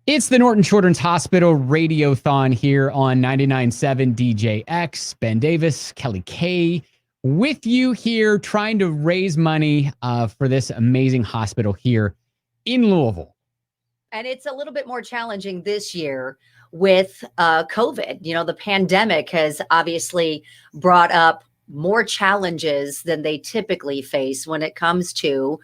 It's the Norton Children's Hospital Radiothon here on 99.7 DJX. Ben Davis, Kelly Kay, with you here trying to raise money for this amazing hospital here in Louisville. And it's a little bit more challenging this year with COVID. You know, the pandemic has obviously brought up more challenges than they typically face when it comes to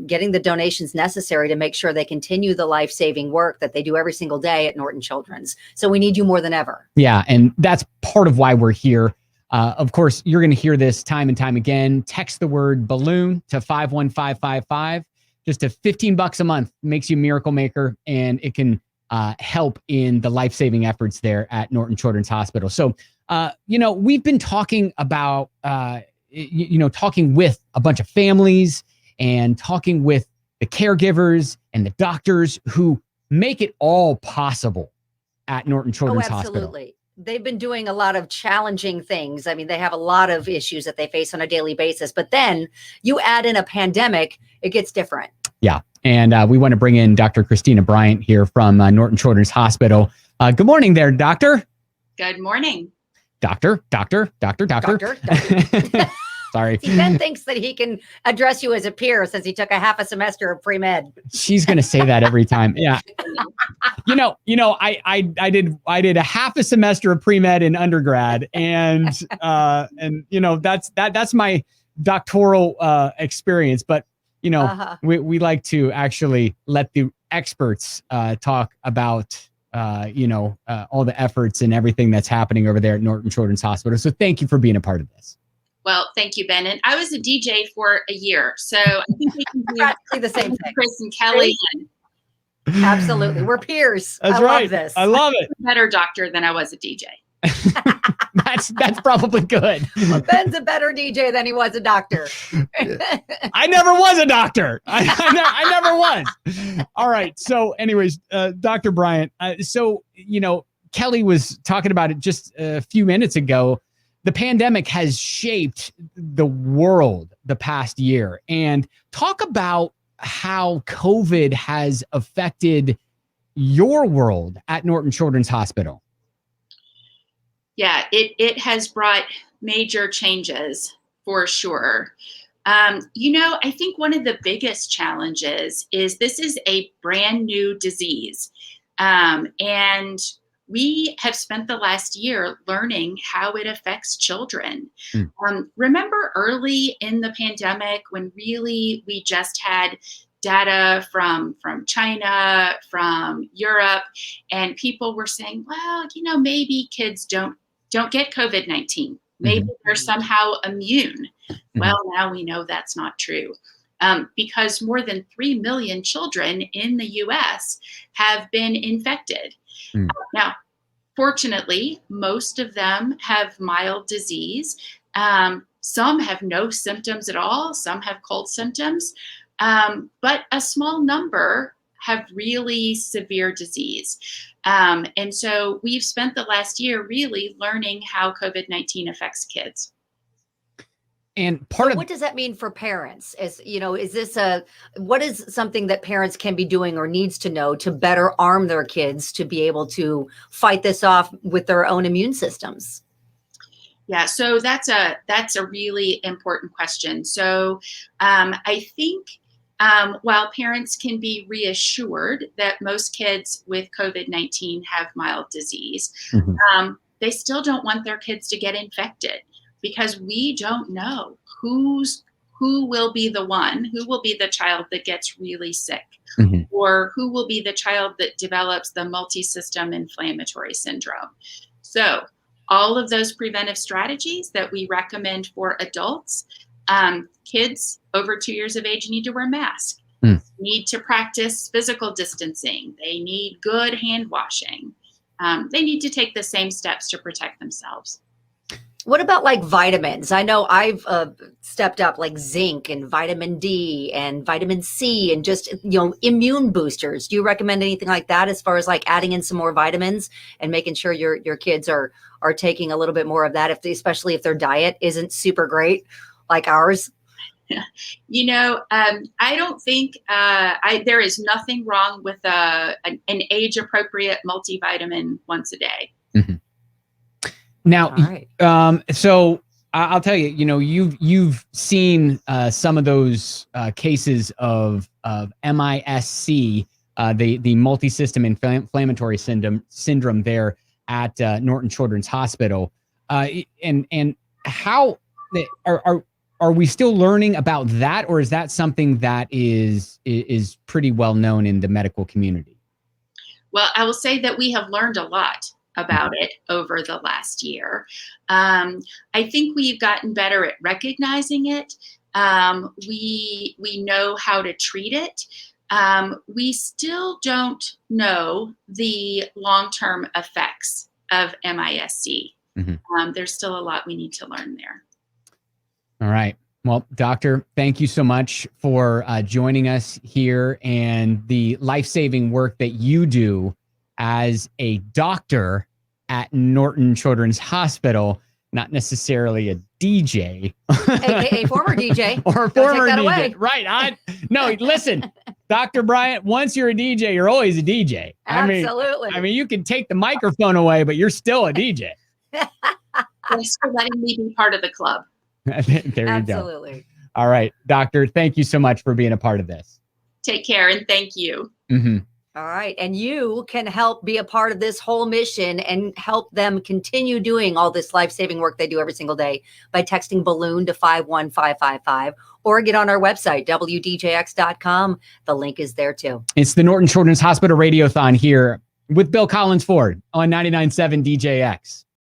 getting the donations necessary to make sure they continue the life-saving work that they do every single day at Norton Children's. So we need you more than ever. Yeah, and that's part of why we're here. Of course, you're going to hear this time and time again. Text the word balloon to 51555. Just a $15 a month makes you a miracle maker, and it can help in the life-saving efforts there at Norton Children's Hospital. So, we've been talking about, talking with a bunch of families and talking with the caregivers and the doctors who make it all possible at Norton Children's Hospital. Absolutely. They've been doing a lot of challenging things. I mean, they have a lot of issues that they face on a daily basis, but then you add in a pandemic, it gets different. Yeah. And we want to bring in Dr. Kristina Bryant here from Norton Children's Hospital. Good morning there, doctor. Good morning. Doctor. Sorry. See, Ben thinks that he can address you as a peer since he took a half a semester of pre-med. She's going to say that every time. Yeah. I did a half a semester of pre-med in undergrad, and that's my doctoral experience. But we like to actually let the experts talk about all the efforts and everything that's happening over there at Norton Children's Hospital. So thank you for being a part of this. Well, thank you, Ben. And I was a DJ for a year, so I think we can do the same thing. Chris and Kelly. Absolutely. We're peers. That's I love this. I love it. Better doctor than I was a DJ. That's probably good. Well, Ben's a better DJ than he was a doctor. I never was a doctor. I never was. All right. So anyways, Dr. Bryant, Kelly was talking about it just a few minutes ago. The pandemic has shaped the world the past year, and talk about how COVID has affected your world at Norton Children's Hospital. Yeah, it has brought major changes for sure. I think one of the biggest challenges is this is a brand new disease. And we have spent the last year learning how it affects children. Remember early in the pandemic when really we just had data from China, from Europe, and people were saying, well, maybe kids don't get COVID-19. Maybe they're somehow immune. Well, now we know that's not true. Because more than 3 million children in the US have been infected. Now, fortunately, most of them have mild disease. Some have no symptoms at all. Some have cold symptoms. But a small number have really severe disease. And so we've spent the last year really learning how COVID-19 affects kids. And what does that mean for parents? What is something that parents can be doing or needs to know to better arm their kids to be able to fight this off with their own immune systems? Yeah, so that's a really important question. So I think while parents can be reassured that most kids with COVID-19 have mild disease, they still don't want their kids to get infected, because we don't know who will be the child that gets really sick, or who will be the child that develops the multi-system inflammatory syndrome. So all of those preventive strategies that we recommend for adults, kids over 2 years of age need to wear masks, need to practice physical distancing. They need good hand washing. They need to take the same steps to protect themselves. What about like vitamins? I know I've stepped up like zinc and vitamin D and vitamin C and just, immune boosters. Do you recommend anything like that as far as like adding in some more vitamins and making sure your kids are taking a little bit more of that, especially if their diet isn't super great like ours? I don't think there is nothing wrong with an age-appropriate multivitamin once a day. Mm-hmm. Now, right. So I'll tell you, you've seen some of those cases of MISC, the multisystem inflammatory syndrome there at Norton Children's Hospital, and how are we still learning about that, or is that something that is pretty well known in the medical community? Well, I will say that we have learned a lot about it over the last year. I think we've gotten better at recognizing it. We know how to treat it. We still don't know the long-term effects of MISC. Mm-hmm. There's still a lot we need to learn there. All right. Well, doctor, thank you so much for joining us here and the life-saving work that you do as a doctor at Norton Children's Hospital, not necessarily a DJ. A former DJ. Or a former DJ. Away. Right. No, listen, Dr. Bryant, once you're a DJ, you're always a DJ. Absolutely. I mean, you can take the microphone away, but you're still a DJ. Thanks for letting me be part of the club. There you go. Absolutely. All right, doctor, thank you so much for being a part of this. Take care, and thank you. Mm-hmm. All right. And you can help be a part of this whole mission and help them continue doing all this life-saving work they do every single day by texting balloon to 51555 or get on our website, WDJX.com. The link is there too. It's the Norton Children's Hospital Radiothon here with Bill Collins Ford on 99.7 DJX.